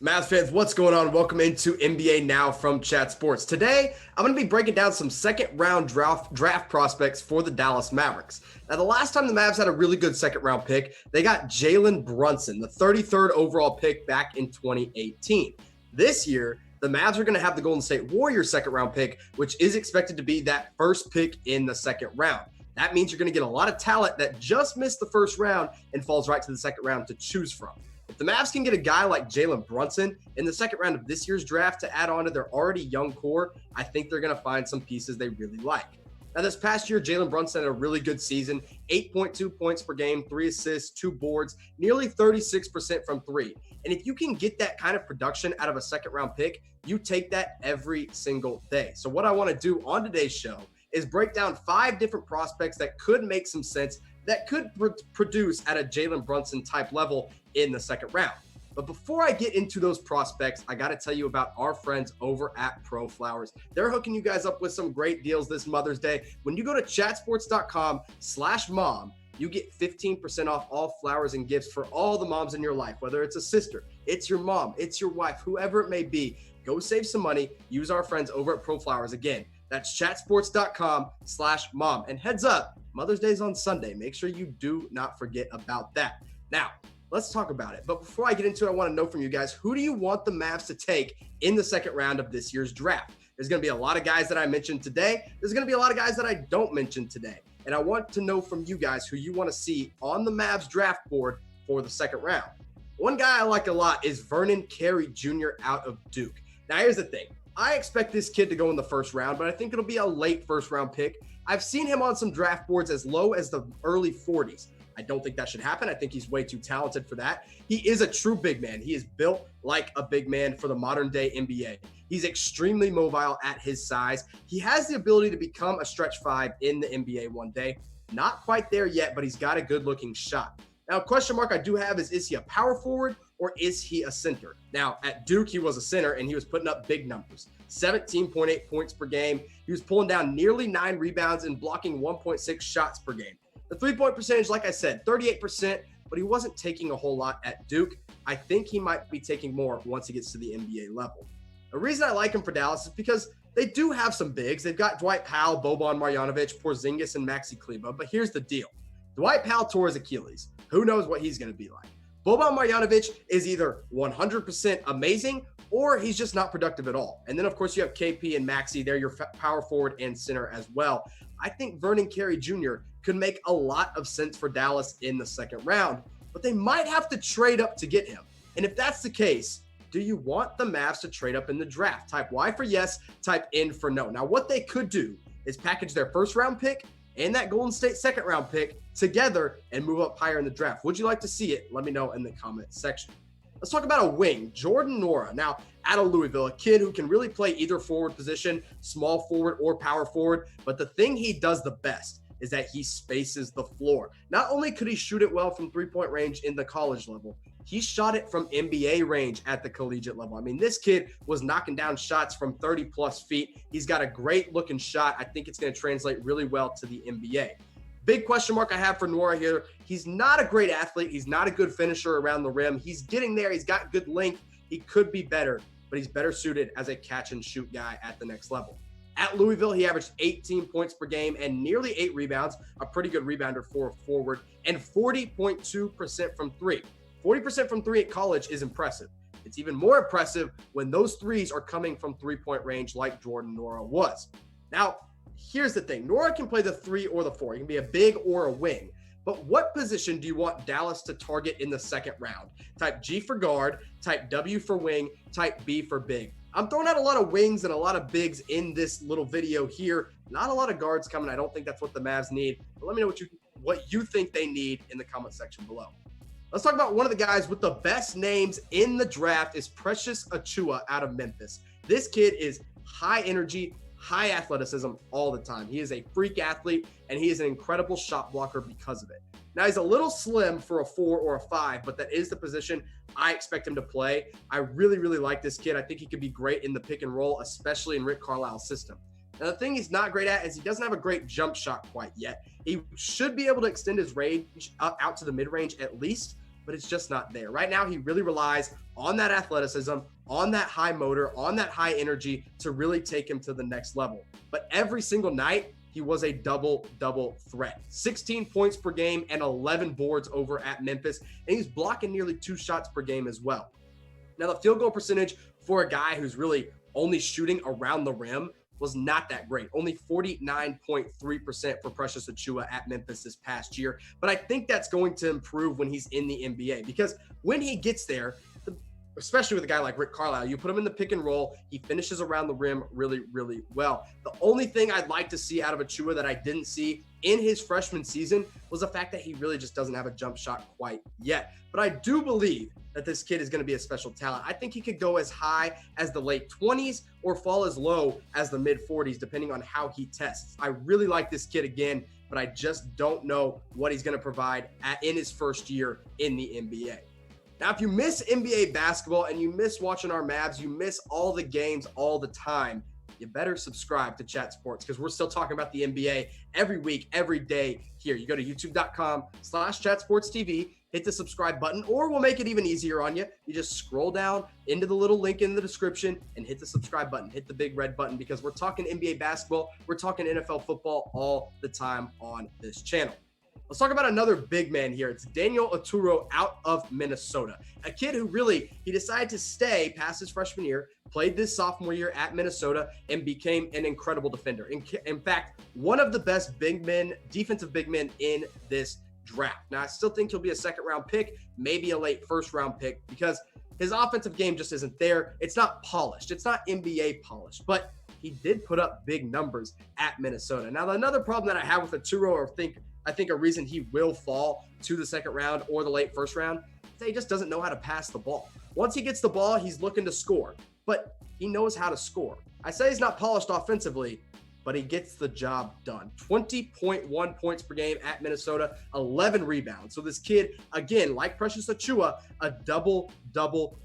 Mavs fans, what's going on? Welcome into NBA Now from Chat Sports. Today, I'm going to be breaking down some second-round draft prospects for the Dallas Mavericks. Now, the last time the Mavs had a really good second-round pick, they got Jalen Brunson, the 33rd overall pick back in 2018. This year, the Mavs are going to have the Golden State Warriors second-round pick, which is expected to be that first pick in the second round. That means you're going to get a lot of talent that just missed the first round and falls right to the second round to choose from. If the Mavs can get a guy like Jalen Brunson in the second round of this year's draft to add on to their already young core, I think they're going to find some pieces they really like. Now, this past year, Jalen Brunson had a really good season, 8.2 points per game, 3 assists, 2 boards, nearly 36% from three. And if you can get that kind of production out of a second round pick, you take that every single day. So what I want to do on today's show is break down 5 different prospects that could make some sense, that could produce at a Jalen Brunson type level in the second round. But before I get into those prospects, I got to tell you about our friends over at Pro Flowers. They're hooking you guys up with some great deals this Mother's Day. When you go to chatsports.com/mom, you get 15% off all flowers and gifts for all the moms in your life, whether it's a sister, it's your mom, it's your wife, whoever it may be. Go save some money. Use our friends over at Pro Flowers. Again, that's chatsports.com/mom. And heads up, Mother's Day is on Sunday. Make sure you do not forget about that. Now, let's talk about it. But before I get into it, I want to know from you guys, who do you want the Mavs to take in the second round of this year's draft? There's going to be a lot of guys that I mentioned today. There's going to be a lot of guys that I don't mention today. And I want to know from you guys who you want to see on the Mavs draft board for the second round. One guy I like a lot is Vernon Carey Jr. out of Duke. Now, here's the thing. I expect this kid to go in the first round, but I think it'll be a late first round pick. I've seen him on some draft boards as low as the early 40s. I don't think that should happen. I think he's way too talented for that. He is a true big man. He is built like a big man for the modern day NBA. He's extremely mobile at his size. He has the ability to become a stretch 5 in the NBA one day. Not quite there yet, but he's got a good looking shot. Now, a question mark I do have is he a power forward or is he a center? Now, at Duke, he was a center and he was putting up big numbers. 17.8 points per game. He was pulling down nearly 9 rebounds and blocking 1.6 shots per game. The three-point percentage, like I said, 38%, but he wasn't taking a whole lot at Duke. I think he might be taking more once he gets to the NBA level. The reason I like him for Dallas is because they do have some bigs. They've got Dwight Powell, Boban Marjanovic, Porzingis, and Maxi Kleber. But here's the deal. Dwight Powell tore his Achilles. Who knows what he's going to be like? Boban Marjanovic is either 100% amazing or he's just not productive at all. And then, of course, you have KP and Maxi. They're your power forward and center as well. I think Vernon Carey Jr. could make a lot of sense for Dallas in the second round, but they might have to trade up to get him. And if that's the case, do you want the Mavs to trade up in the draft? Type Y for yes, type N for no. Now, what they could do is package their first round pick and that Golden State second round pick together and move up higher in the draft. Would you like to see it? Let me know in the comment section. Let's talk about a wing, Jordan Norah. Now, out of Louisville, a kid who can really play either forward position, small forward or power forward. But the thing he does the best is that he spaces the floor. Not only could he shoot it well from three-point range in the college level, he shot it from NBA range at the collegiate level. I mean, this kid was knocking down shots from 30-plus feet. He's got a great-looking shot. I think it's going to translate really well to the NBA. Big question mark I have for Norah here. He's not a great athlete. He's not a good finisher around the rim. He's getting there. He's got good length. He could be better, but he's better suited as a catch-and-shoot guy at the next level. At Louisville, he averaged 18 points per game and nearly 8 rebounds, a pretty good rebounder for a forward, and 40.2% from three. 40% from three at college is impressive. It's even more impressive when those threes are coming from three-point range like Jordan Norah was. Now, here's the thing. Norah can play the 3 or the 4. He can be a big or a wing. But what position do you want Dallas to target in the second round? Type G for guard, type W for wing, type B for big. I'm throwing out a lot of wings and a lot of bigs in this little video here. Not a lot of guards coming. I don't think that's what the Mavs need. But let me know what you think they need in the comment section below. Let's talk about one of the guys with the best names in the draft is Precious Atua out of Memphis. This kid is high energy, high athleticism all the time. He is a freak athlete, and he is an incredible shot blocker because of it. Now, he's a little slim for a 4 or a 5, but that is the position I expect him to play. I really, really like this kid. I think he could be great in the pick and roll, especially in Rick Carlisle's system. Now, the thing he's not great at is he doesn't have a great jump shot quite yet. He should be able to extend his range out to the mid-range at least, but it's just not there. Right now, he really relies on that athleticism, on that high motor, on that high energy to really take him to the next level. But every single night, he was a double threat. 16 points per game and 11 boards over at Memphis, and he's blocking nearly 2 shots per game as well. Now, the field goal percentage for a guy who's really only shooting around the rim was not that great. Only 49.3% for Precious Atua at Memphis this past year. But I think that's going to improve when he's in the NBA, because when he gets there, especially with a guy like Rick Carlisle, you put him in the pick and roll, he finishes around the rim really well. The only thing I'd like to see out of Atua that I didn't see in his freshman season was the fact that he really just doesn't have a jump shot quite yet. But I do believe that this kid is going to be a special talent. I think he could go as high as the late 20s or fall as low as the mid 40s, depending on how he tests. I really like this kid again, but I just don't know what he's going to provide in his first year in the NBA. Now, if you miss NBA basketball and you miss watching our Mavs, you miss all the games all the time, you better subscribe to Chat Sports, because we're still talking about the NBA every week, every day here. You go to youtube.com/chatsportstv, hit the subscribe button, or we'll make it even easier on you. You just scroll down into the little link in the description and hit the subscribe button, hit the big red button, because we're talking NBA basketball, we're talking NFL football all the time on this channel. Let's talk about another big man here. It's Daniel Otero out of Minnesota. A kid who he decided to stay past his freshman year, played this sophomore year at Minnesota, and became an incredible defender. In fact, one of the best defensive big men in this draft. Now, I still think he'll be a 2nd-round pick, maybe a late 1st-round pick, because his offensive game just isn't there. It's not polished. It's not NBA polished, but he did put up big numbers at Minnesota. Now, another problem that I have with Otero, I think a reason he will fall to the 2nd round or the late 1st round, is that he just doesn't know how to pass the ball. Once he gets the ball, he's looking to score, but he knows how to score. I say he's not polished offensively, but he gets the job done. 20.1 points per game at Minnesota, 11 rebounds. So this kid, again, like Precious Atua, a double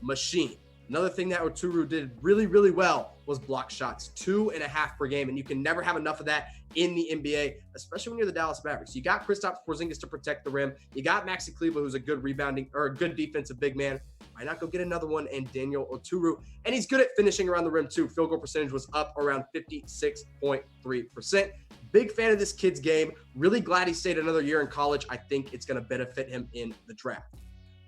machine. Another thing that Otero did really well was block shots, 2.5 per game, and you can never have enough of that in the NBA, especially when you're the Dallas Mavericks. You got Kristaps Porzingis to protect the rim. You got Maxi Kleber, who's a good rebounding or a good defensive big man. Why not go get another one in Daniel Otero? And he's good at finishing around the rim too. Field goal percentage was up around 56.3%. Big fan of this kid's game. Really glad he stayed another year in college. I think it's going to benefit him in the draft.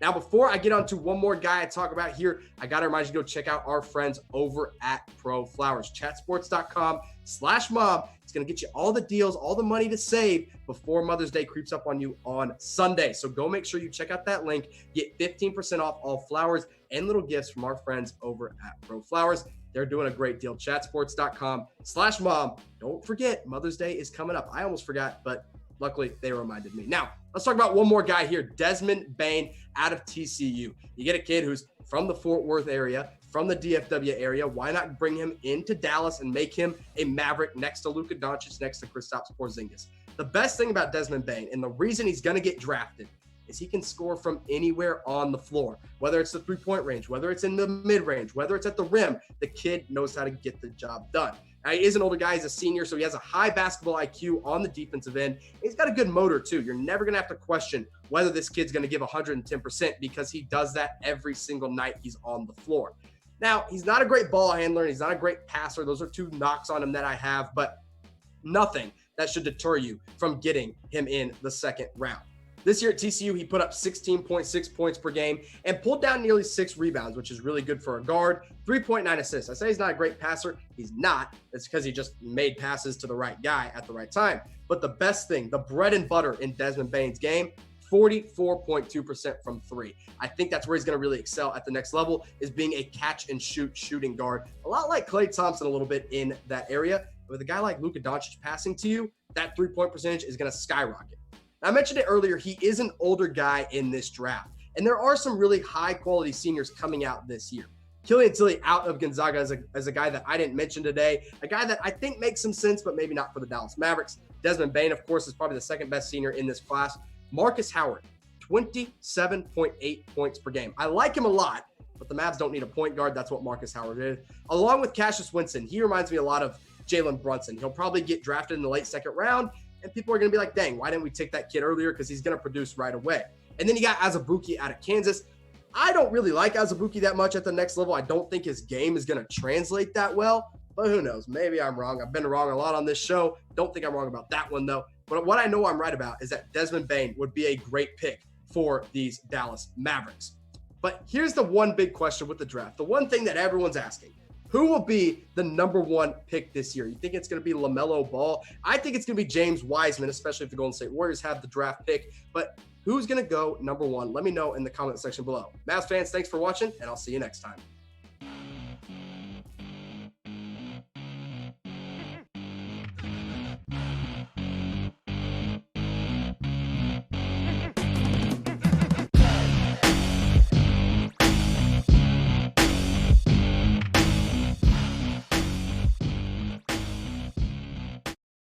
Now, before I get on to one more guy I talk about here, I got to remind you to go check out our friends over at Pro Flowers. Chatsports.com/mom. It's going to get you all the deals, all the money to save before Mother's Day creeps up on you on Sunday. So go make sure you check out that link. Get 15% off all flowers and little gifts from our friends over at Pro Flowers. They're doing a great deal. Chatsports.com/mom. Don't forget, Mother's Day is coming up. I almost forgot, but luckily they reminded me. Now, let's talk about one more guy here, Desmond Bane out of TCU. You get a kid who's from the Fort Worth area, from the DFW area. Why not bring him into Dallas and make him a Maverick next to Luka Doncic, next to Kristaps Porzingis? The best thing about Desmond Bane, and the reason he's going to get drafted, is he can score from anywhere on the floor, whether it's the three-point range, whether it's in the mid-range, whether it's at the rim. The kid knows how to get the job done. Now, he is an older guy. He's a senior, so he has a high basketball IQ on the defensive end. He's got a good motor, too. You're never going to have to question whether this kid's going to give 110% because he does that every single night he's on the floor. Now, he's not a great ball handler. He's not a great passer. Those are two knocks on him that I have, but nothing that should deter you from getting him in the 2nd round. This year at TCU, he put up 16.6 points per game and pulled down nearly 6 rebounds, which is really good for a guard. 3.9 assists. I say he's not a great passer. He's not. It's because he just made passes to the right guy at the right time. But the best thing, the bread and butter in Desmond Bane's game, 44.2% from 3. I think that's where he's going to really excel at the next level, is being a catch-and-shoot shooting guard. A lot like Klay Thompson a little bit in that area. But with a guy like Luka Doncic passing to you, that three-point percentage is going to skyrocket. I mentioned it earlier, he is an older guy in this draft, and there are some really high-quality seniors coming out this year. Killian Tilly out of Gonzaga as a guy that I didn't mention today, a guy that I think makes some sense, but maybe not for the Dallas Mavericks. Desmond Bane, of course, is probably the 2nd best senior in this class. Marcus Howard, 27.8 points per game. I like him a lot, but the Mavs don't need a point guard. That's what Marcus Howard is. Along with Cassius Winston, he reminds me a lot of Jalen Brunson. He'll probably get drafted in the late 2nd round, and people are going to be like, dang, why didn't we take that kid earlier? Because he's going to produce right away. And then you got Azubuike out of Kansas. I don't really like Azubuike that much at the next level. I don't think his game is going to translate that well, but who knows? Maybe I'm wrong. I've been wrong a lot on this show. Don't think I'm wrong about that one, though. But what I know I'm right about is that Desmond Bane would be a great pick for these Dallas Mavericks. But here's the one big question with the draft. The one thing that everyone's asking. Who will be the number one pick this year? You think it's going to be LaMelo Ball? I think it's going to be James Wiseman, especially if the Golden State Warriors have the draft pick. But who's going to go number one? Let me know in the comment section below. Mavs fans, thanks for watching, and I'll see you next time.